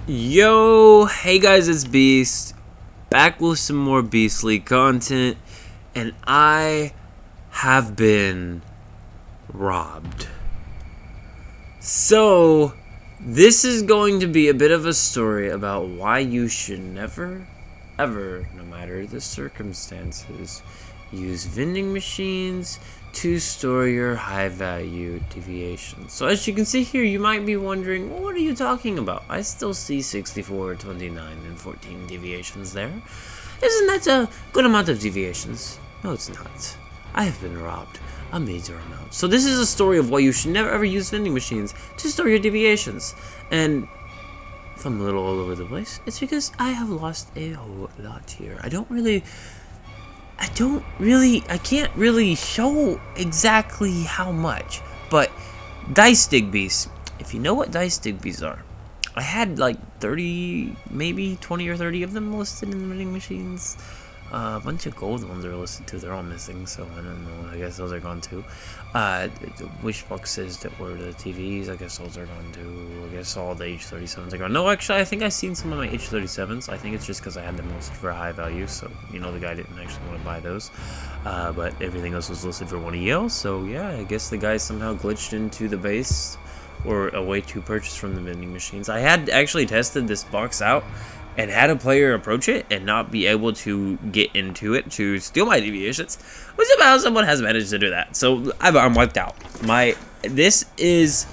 Yo, hey guys, it's Beast, back with some more Beastly content, and I have been robbed. So, this is going to be a bit of a story about why you should never, ever, no matter the circumstances, use vending machines to store your high-value deviations. So as you can see here, you might be wondering, well, what are you talking about? I still see 64, 29, and 14 deviations there. Isn't that a good amount of deviations? No, it's not. I have been robbed a major amount. So this is a story of why you should never ever use vending machines to store your deviations. And if I'm a little all over the place, it's because I have lost a whole lot here. I can't really show exactly how much, but Dice Digbys, if you know what Dice Digbys are, I had like 30, maybe 20 or 30 of them listed in the vending machines. A bunch of gold ones are listed too. They're all missing, so I don't know. I guess those are gone too. The wish boxes that were the TVs, I guess those are gone too. I guess all the H37s are gone. No, actually, I think I've seen some of my H37s. I think it's just because I had them listed for a high value, so, you know, the guy didn't actually want to buy those. But everything else was listed for 1 EL, so yeah, I guess the guy somehow glitched into the base or a way to purchase from the vending machines. I had actually tested this box out and had a player approach it and not be able to get into it to steal my deviations, which somehow someone has managed to do that. So I'm wiped out. This is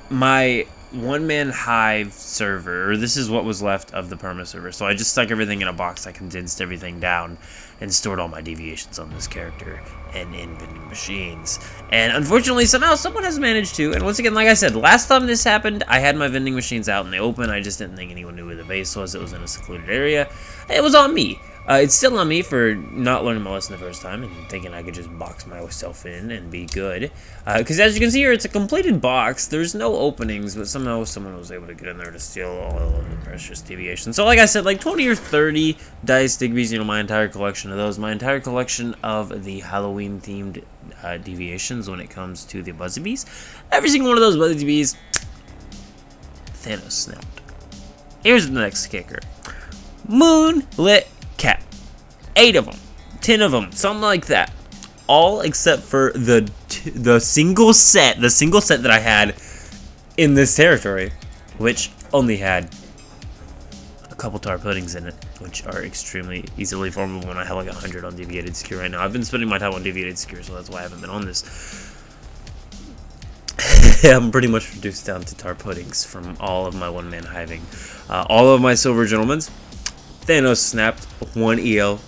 my one-man hive server, or this is what was left of the perma server. So I just stuck everything in a box. I condensed everything down and stored all my deviations on this character and in vending machines. And unfortunately, somehow someone has managed to. And once again, like I said, last time this happened, I had my vending machines out in the open. I just didn't think anyone knew where the base was. It was in a secluded area. It was on me. It's still on me for not learning my lesson the first time and thinking I could just box myself in and be good. Because as you can see here, it's a completed box. There's no openings, but somehow someone was able to get in there to steal all of the precious deviations. So like I said, like 20 or 30 Dice Digbys, you know, my entire collection of those. My entire collection of the Halloween-themed deviations when it comes to the Buzzybees. Every single one of those Buzzybees, Thanos snapped. Here's the next kicker. Moonlit Cat. 8 of them, 10 of them, something like that. All except for the single set that I had in this territory, which only had a couple tar puddings in it, which are extremely easily formable when I have like 100 on Deviated Secure right now. I've been spending my time on Deviated Secure, so that's why I haven't been on this. I'm pretty much reduced down to tar puddings from all of my one-man hiving. All of my silver gentlemen's. Thanos snapped 1 EL.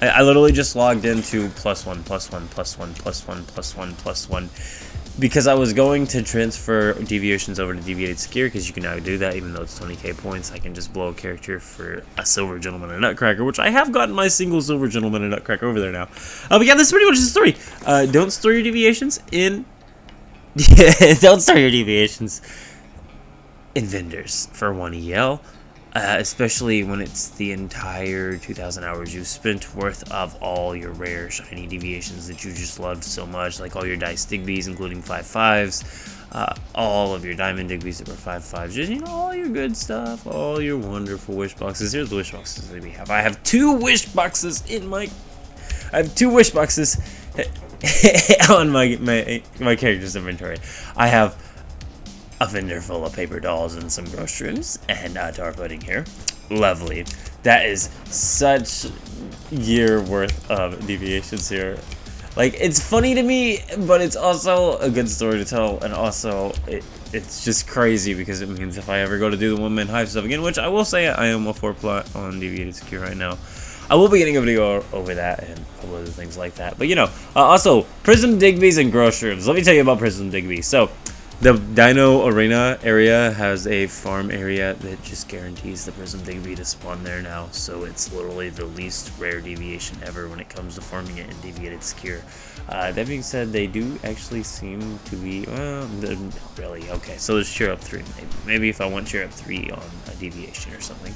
I literally just logged into +1, +1, +1, +1, +1, +1 because I was going to transfer deviations over to Deviated Secure, because you can now do that even though it's 20k points. I can just blow a character for a silver gentleman and a nutcracker, which I have gotten my single silver gentleman and nutcracker over there now. But yeah, that's pretty much the story. Don't store your deviations in don't store your deviations in vendors for 1 EL. Especially when it's the entire 2,000 hours you've spent worth of all your rare shiny deviations that you just loved so much, like all your Dice Digbys, including 5/5s, all of your Diamond Digbys that were 5/5s, just, you know, all your good stuff, all your wonderful wish boxes. Here's the wish boxes that we have. I have 2 wish boxes on my character's inventory. I have a vendor full of paper dolls and some groceries and tar pudding here. Lovely. That is such year worth of deviations here. Like, it's funny to me, but it's also a good story to tell, and also it's just crazy because it means if I ever go to do the one-man hive stuff again, which I will say I am a 4-plot on Deviated Secure right now, I will be getting a video over that and a couple other things like that. But you know, also Prism Digbys and groceries. Let me tell you about Prism Digbys. So the Dino Arena area has a farm area that just guarantees the Prism Digby to spawn there now, so it's literally the least rare deviation ever when it comes to farming it in Deviated Secure. That being said, they do actually seem to be, well, not really. Okay, so there's Cheer Up 3, maybe if I want Cheer Up 3 on a deviation or something.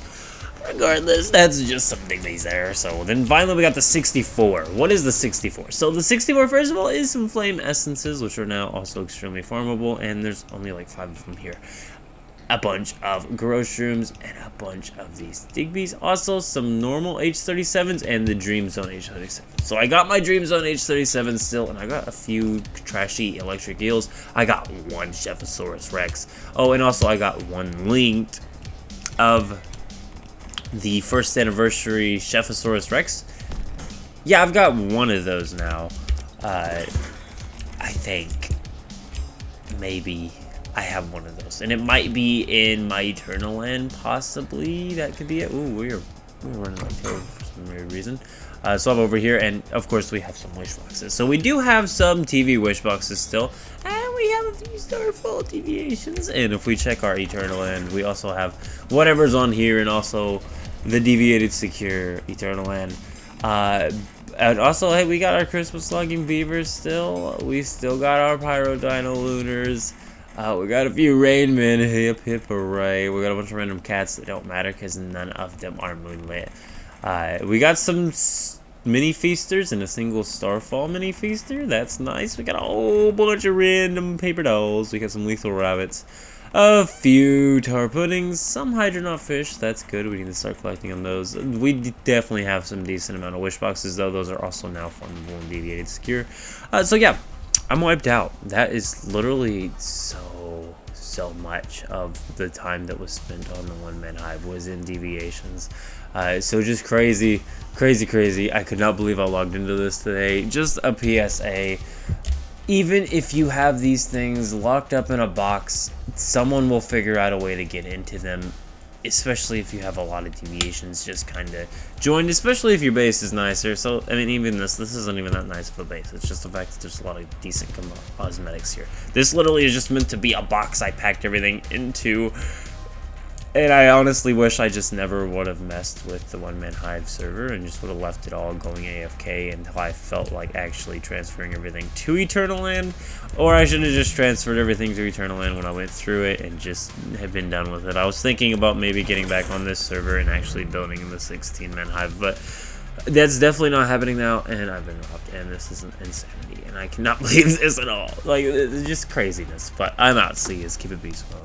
Regardless, that's just some Digby's there. So then finally we got the 64. What is the 64? So the 64, first of all, is some flame essences, which are now also extremely farmable, and there's only like 5 of them here. a bunch of grow shrooms, and a bunch of these Digbys. Also, some normal H37s and the Dream Zone H37. So I got my Dream Zone H37 still, and I got a few trashy electric eels. I got one Shephosaurus Rex. Oh, and also I got one linked of the first anniversary Shephosaurus Rex. Yeah, I've got one of those now. I think maybe I have one of those, and it might be in my Eternal Land, possibly. That could be it. Ooh, we're running like tail for some weird reason. So I'm over here, and of course we have some wish boxes. So we do have some TV wish boxes still, and we have a few Starfall deviations. And if we check our Eternal Land, we also have whatever's on here, and also the Deviated Secure Eternal Land. And also, hey, we got our Christmas Slugging Beavers still. We still got our Pyro Dino Lunars. We got a few Rainmen, hip hip hooray. We got a bunch of random cats that don't matter because none of them are moonlit. We got some mini feasters and a single Starfall mini feaster. That's nice. We got a whole bunch of random paper dolls. We got some lethal rabbits. A few tar puddings, some hydronaut fish. That's good. We need to start collecting on those. We definitely have some decent amount of wish boxes, though. Those are also now farmable and Deviated Secure. So yeah, I'm wiped out. That is literally so much of the time that was spent on the one-man hive was in Deviations. So just crazy. I could not believe I logged into this today. Just a PSA. Even if you have these things locked up in a box, someone will figure out a way to get into them, especially if you have a lot of deviations just kind of joined, especially if your base is nicer. So, I mean, even this isn't even that nice of a base. It's just the fact that there's a lot of decent cosmetics here. This literally is just meant to be a box I packed everything into. And I honestly wish I just never would have messed with the one-man hive server and just would have left it all going AFK until I felt like actually transferring everything to Eternal Land. Or I should have just transferred everything to Eternal Land when I went through it and just have been done with it. I was thinking about maybe getting back on this server and actually building the 16-man hive, but that's definitely not happening now, and I've been robbed, and this is an insanity, and I cannot believe this at all. Like, it's just craziness, but I'm out. See you. Keep it peaceful.